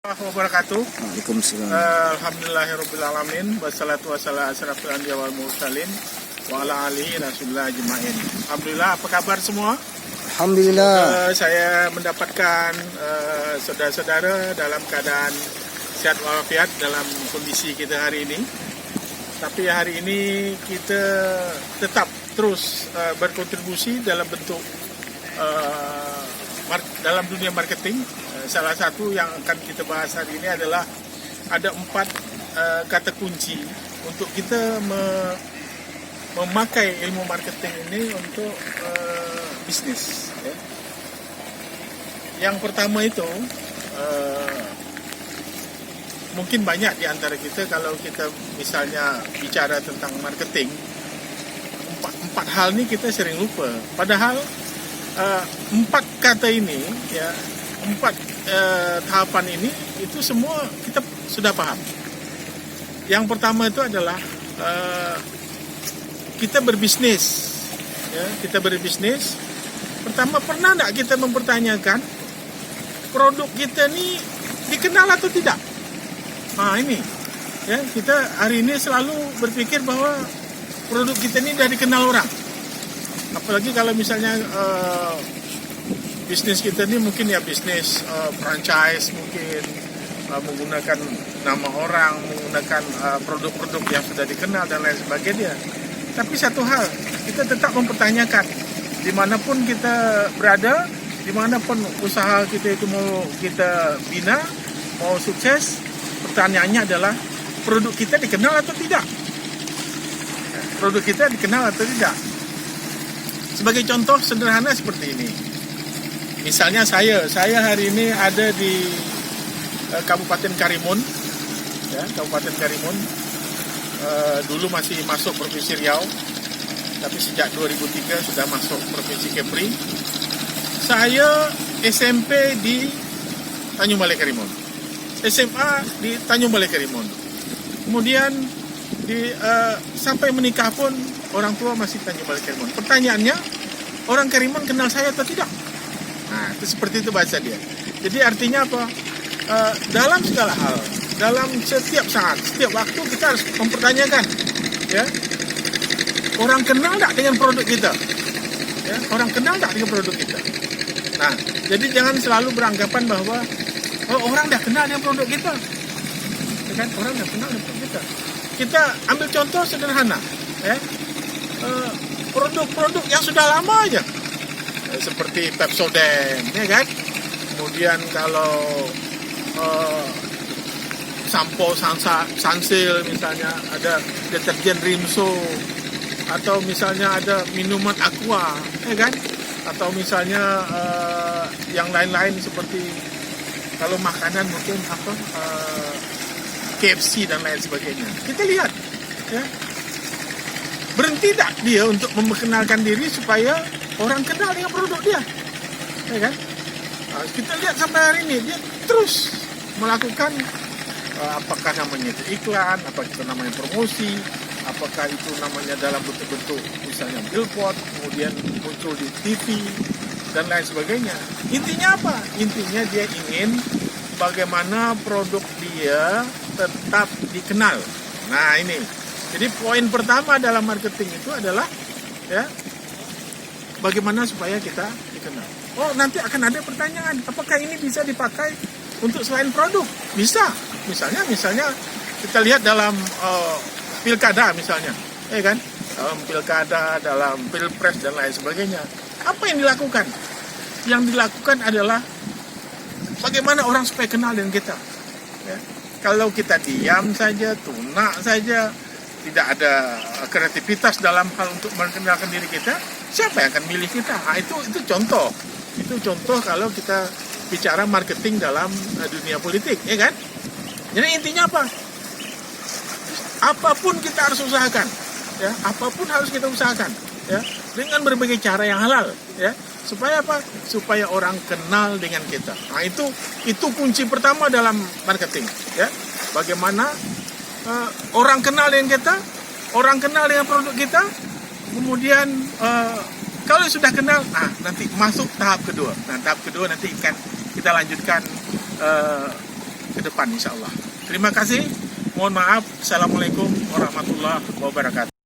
Wabarakatuh. Waalaikumsalam. Alhamdulillahirrabbilalamin. Wassalatu wassalamu ala asyrafil anbiya wal mursalin wa ala alihi rasulillah ajma'in. Alhamdulillah, apa kabar semua? Alhamdulillah. Saya mendapatkan saudara-saudara dalam keadaan sehat walafiat dalam kondisi kita hari ini. Tapi hari ini kita tetap terus berkontribusi dalam bentuk dalam dunia marketing. Salah satu yang akan kita bahas hari ini adalah ada 4 kata kunci untuk kita memakai ilmu marketing ini untuk bisnis. Ya. Yang pertama itu mungkin banyak di antara kita kalau kita misalnya bicara tentang marketing, empat hal ini kita sering lupa. Padahal 4 kata ini, ya, 4 tahapan ini itu semua kita sudah paham. Yang pertama itu adalah kita berbisnis, ya, kita berbisnis. Pertama, pernah nggak kita mempertanyakan produk kita ini dikenal atau tidak? Nah ini, ya, kita hari ini selalu berpikir bahwa produk kita ini sudah dikenal orang. Apalagi kalau misalnya bisnis kita ini mungkin ya bisnis franchise, mungkin menggunakan nama orang, menggunakan produk-produk yang sudah dikenal dan lain sebagainya. Tapi satu hal, kita tetap mempertanyakan dimanapun kita berada, dimanapun usaha kita itu mau kita bina, mau sukses, pertanyaannya adalah produk kita dikenal atau tidak? Produk kita dikenal atau tidak? Sebagai contoh sederhana seperti ini. Misalnya saya hari ini ada di Kabupaten Karimun, ya, Kabupaten Karimun. Dulu masih masuk Provinsi Riau, tapi sejak 2003 sudah masuk Provinsi Kepri. Saya SMP di Tanjung Balai Karimun, SMA di Tanjung Balai Karimun. Kemudian sampai menikah pun orang tua masih Tanjung Balai Karimun. Pertanyaannya, orang Karimun kenal saya atau tidak? Nah, itu seperti itu bahasa dia. Jadi artinya apa? Dalam segala hal, dalam setiap saat, setiap waktu kita harus mempertanyakan, ya, orang kenal tak dengan produk kita? Ya, orang kenal tak dengan produk kita? Nah, jadi jangan selalu beranggapan bahwa orang dah kenal dengan produk kita, ya kan? Orang dah kenal dengan produk kita. Kita ambil contoh sederhana, ya, produk-produk yang sudah lama aja. Seperti Pepsodent, ya kan? Kemudian kalau sampo Sunsil misalnya, ada deterjen Rimso, atau misalnya ada minuman Aqua, ya kan? Atau misalnya yang lain-lain seperti kalau makanan mungkin apa KFC dan lain sebagainya. Kita lihat, ya, berhenti tak dia untuk memperkenalkan diri supaya orang kenal dengan produk dia, ya kan? Kita lihat sampai hari ini dia terus melakukan apakah namanya itu iklan, apakah itu namanya promosi, apakah itu namanya dalam bentuk-bentuk misalnya billboard, kemudian muncul di TV dan lain sebagainya. Intinya apa? Intinya dia ingin bagaimana produk dia tetap dikenal. Nah ini, jadi poin pertama dalam marketing itu adalah, ya, bagaimana supaya kita dikenal. Oh, nanti akan ada pertanyaan, apakah ini bisa dipakai untuk selain produk? Bisa. Misalnya kita lihat dalam pilkada misalnya, ya kan? Dalam pilkada, dalam pilpres dan lain sebagainya. Apa yang dilakukan? Yang dilakukan adalah bagaimana orang supaya kenal dengan kita. Ya. Kalau kita diam saja, tunak saja, tidak ada kreativitas dalam hal untuk mengenalkan diri kita, siapa yang akan milih kita? Nah, itu contoh. Itu contoh kalau kita bicara marketing dalam dunia politik, ya kan? Jadi intinya apa? Apapun kita harus usahakan, ya. Apapun harus kita usahakan, ya. Dengan berbagai cara yang halal, ya. Supaya apa? Supaya orang kenal dengan kita. Nah, itu kunci pertama dalam marketing, ya. Bagaimana orang kenal dengan kita, orang kenal dengan produk kita, kemudian kalau sudah kenal, nanti masuk tahap kedua. Nah, tahap kedua nanti akan kita lanjutkan ke depan insya Allah. Terima kasih. Mohon maaf. Assalamualaikum warahmatullahi wabarakatuh.